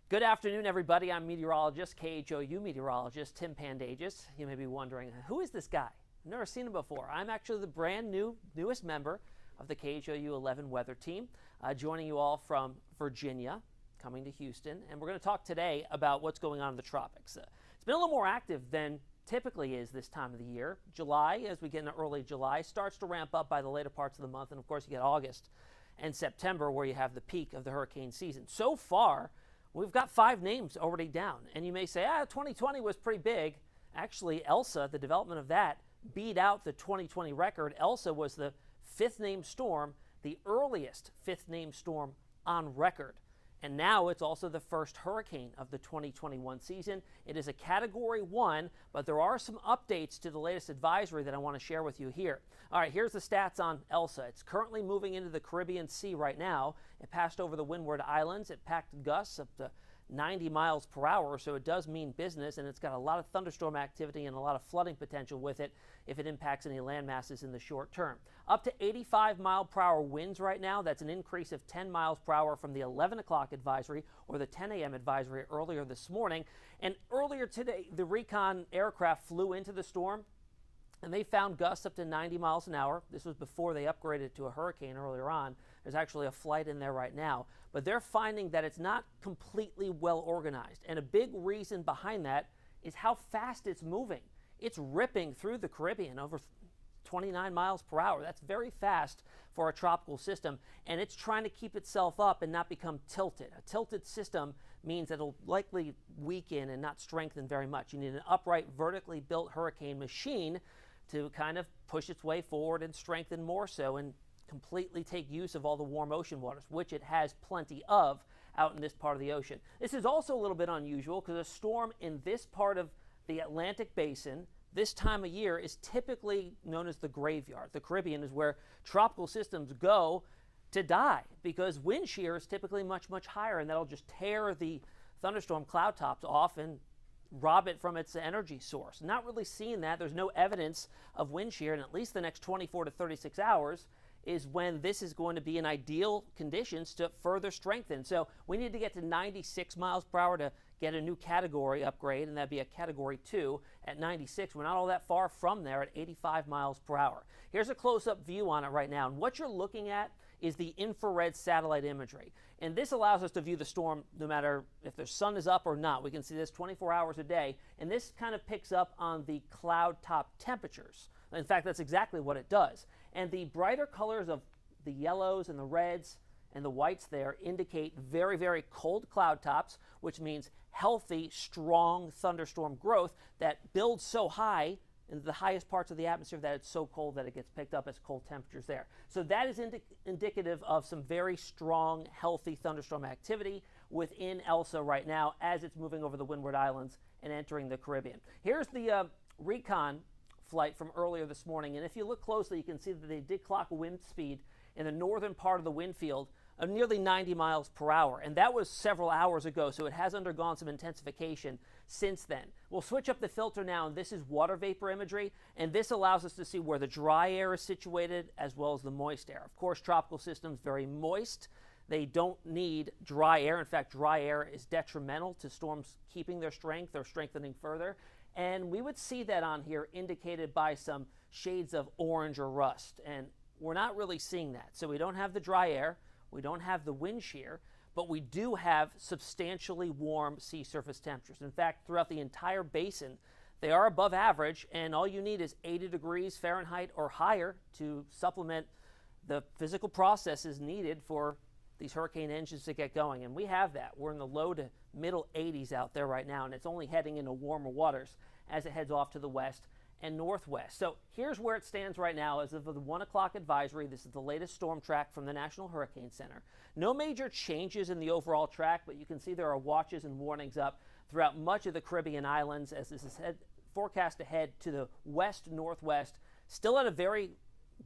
Good afternoon, everybody. I'm meteorologist, KHOU meteorologist Tim Pandejis. You may be wondering, who is this guy? I've never seen him before. I'm actually the brand newest member of the KHOU 11 weather team, joining you all from Virginia, coming to Houston. And we're going to talk today about what's going on in the tropics. It's been a little more active than typically is this time of the year. July, as we get into early July, starts to ramp up by the later parts of the month. And of course, you get August and September, where you have the peak of the hurricane season. So far, we've got 5 names already down. And you may say, 2020 was pretty big. Actually, Elsa, the development of that, beat out the 2020 record. Elsa was the 5th named storm, the earliest 5th named storm on record. And now it's also the first hurricane of the 2021 season. It is a Category 1, but there are some updates to the latest advisory that I want to share with you here. All right, here's the stats on Elsa. It's currently moving into the Caribbean Sea right now. It passed over the Windward Islands. It packed gusts up to 90 miles per hour, so it does mean business, and it's got a lot of thunderstorm activity and a lot of flooding potential with it if it impacts any land masses in the short term. Up to 85 mile per hour winds right now. That's an increase of 10 miles per hour from the 11 o'clock advisory or the 10 a.m. advisory earlier this morning. And earlier today, the recon aircraft flew into the storm, and they found gusts up to 90 miles an hour. This was before they upgraded to a hurricane earlier on. There's actually a flight in there right now. But they're finding that it's not completely well organized. And a big reason behind that is how fast it's moving. It's ripping through the Caribbean over 29 miles per hour. That's very fast for a tropical system, and it's trying to keep itself up and not become tilted. A tilted system means it'll likely weaken and not strengthen very much. You need an upright, vertically built hurricane machine to kind of push its way forward and strengthen more so and completely take use of all the warm ocean waters, which it has plenty of out in this part of the ocean. This is also a little bit unusual because a storm in this part of the Atlantic basin this time of year is typically known as the graveyard. The Caribbean is where tropical systems go to die because wind shear is typically much, much higher, and that'll just tear the thunderstorm cloud tops off and rob it from its energy source. Not really seeing that. There's no evidence of wind shear in at least the next 24 to 36 hours is when this is going to be in ideal conditions to further strengthen. So we need to get to 96 miles per hour to get a new category upgrade, and that'd be a Category 2 at 96. We're not all that far from there at 85 miles per hour. Here's a close-up view on it right now, and what you're looking at is the infrared satellite imagery. And this allows us to view the storm no matter if the sun is up or not. We can see this 24 hours a day, and this kind of picks up on the cloud top temperatures. In fact, that's exactly what it does. And the brighter colors of the yellows and the reds and the whites there indicate very, very cold cloud tops, which means healthy, strong thunderstorm growth that builds so high in the highest parts of the atmosphere that it's so cold that it gets picked up as cold temperatures there. So that is indicative of some very strong, healthy thunderstorm activity within Elsa right now as it's moving over the Windward Islands and entering the Caribbean. Here's the recon flight from earlier this morning, and if you look closely, you can see that they did clock a wind speed in the northern part of the wind field of nearly 90 miles per hour, and that was several hours ago, so it has undergone some intensification since then. We'll switch up the filter now, and this is water vapor imagery, and this allows us to see where the dry air is situated as well as the moist air. Of course, tropical systems very moist. They don't need dry air. In fact, dry air is detrimental to storms keeping their strength or strengthening further. And we would see that on here indicated by some shades of orange or rust. And we're not really seeing that. So we don't have the dry air. We don't have the wind shear. But we do have substantially warm sea surface temperatures. In fact, throughout the entire basin, they are above average. And all you need is 80 degrees Fahrenheit or higher to supplement the physical processes needed for these hurricane engines to get going, and we have that. We're in the low to middle 80s out there right now, and it's only heading into warmer waters as it heads off to the west and northwest. So here's where it stands right now as of the 1 o'clock advisory. This is the latest storm track from the National Hurricane Center. No major changes in the overall track, but you can see there are watches and warnings up throughout much of the Caribbean islands as this is forecast to head to the west-northwest, still at a very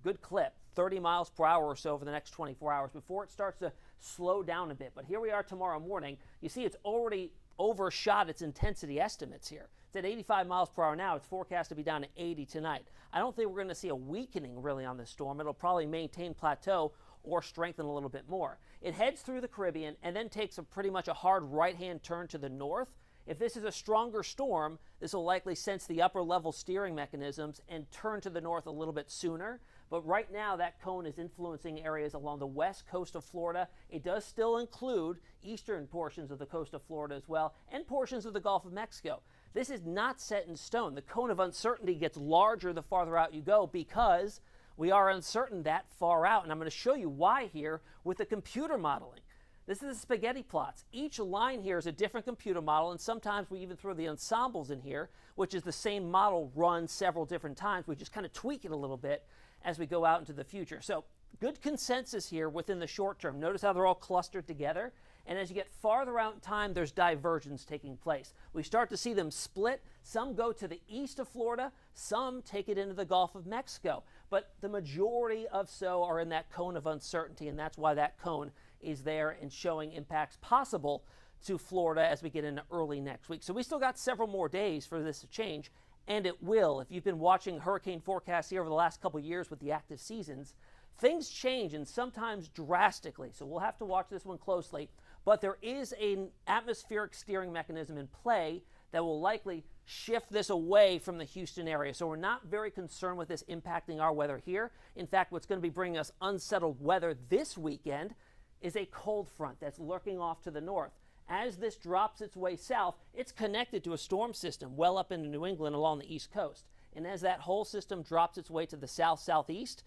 good clip, 30 miles per hour or so over the next 24 hours before it starts to slow down a bit. But here we are tomorrow morning. You see it's already overshot its intensity estimates here. It's at 85 miles per hour now. It's forecast to be down to 80 tonight. I don't think we're going to see a weakening really on this storm. It'll probably maintain plateau or strengthen a little bit more. It heads through the Caribbean and then takes pretty much a hard right-hand turn to the north. If this is a stronger storm, this will likely sense the upper level steering mechanisms and turn to the north a little bit sooner. But right now, that cone is influencing areas along the west coast of Florida. It does still include eastern portions of the coast of Florida as well, and portions of the Gulf of Mexico. This is not set in stone. The cone of uncertainty gets larger the farther out you go because we are uncertain that far out. And I'm going to show you why here with the computer modeling. This is the spaghetti plots. Each line here is a different computer model, and sometimes we even throw the ensembles in here, which is the same model run several different times. We just kind of tweak it a little bit as we go out into the future. So good consensus here within the short term. Notice how they're all clustered together. And as you get farther out in time, there's divergence taking place. We start to see them split. Some go to the east of Florida. Some take it into the Gulf of Mexico. But the majority of so are in that cone of uncertainty, and that's why that cone is there and showing impacts possible to Florida as we get into early next week. So we still got several more days for this to change, and it will. If you've been watching hurricane forecasts here over the last couple of years with the active seasons, things change, and sometimes drastically. So we'll have to watch this one closely. But there is an atmospheric steering mechanism in play that will likely shift this away from the Houston area. So we're not very concerned with this impacting our weather here. In fact, what's going to be bringing us unsettled weather this weekend is a cold front that's lurking off to the north. As this drops its way south, it's connected to a storm system well up into New England along the east coast. And as that whole system drops its way to the south-southeast,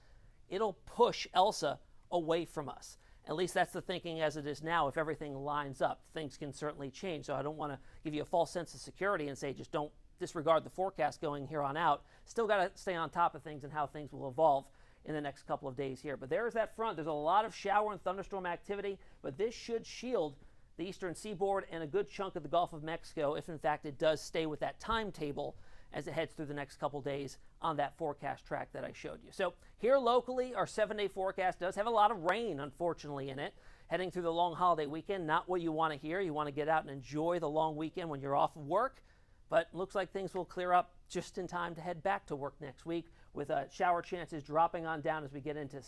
it'll push Elsa away from us. At least that's the thinking as it is now. If everything lines up, things can certainly change. So I don't want to give you a false sense of security and say just don't disregard the forecast going here on out. Still got to stay on top of things and how things will evolve in the next couple of days here. But there's that front. There's a lot of shower and thunderstorm activity, but this should shield the eastern seaboard and a good chunk of the Gulf of Mexico if, in fact, it does stay with that timetable as it heads through the next couple days on that forecast track that I showed you. So here locally, our 7-day forecast does have a lot of rain, unfortunately, in it. Heading through the long holiday weekend, not what you want to hear. You want to get out and enjoy the long weekend when you're off of work. But it looks like things will clear up just in time to head back to work next week with shower chances dropping on down as we get into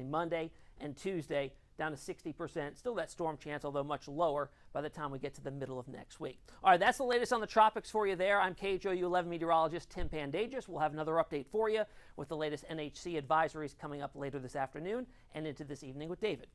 Monday and Tuesday, down to 60%. Still that storm chance, although much lower by the time we get to the middle of next week. All right, that's the latest on the tropics for you there. I'm KHOU 11 meteorologist Tim Pandejis. We'll have another update for you with the latest NHC advisories coming up later this afternoon and into this evening with David.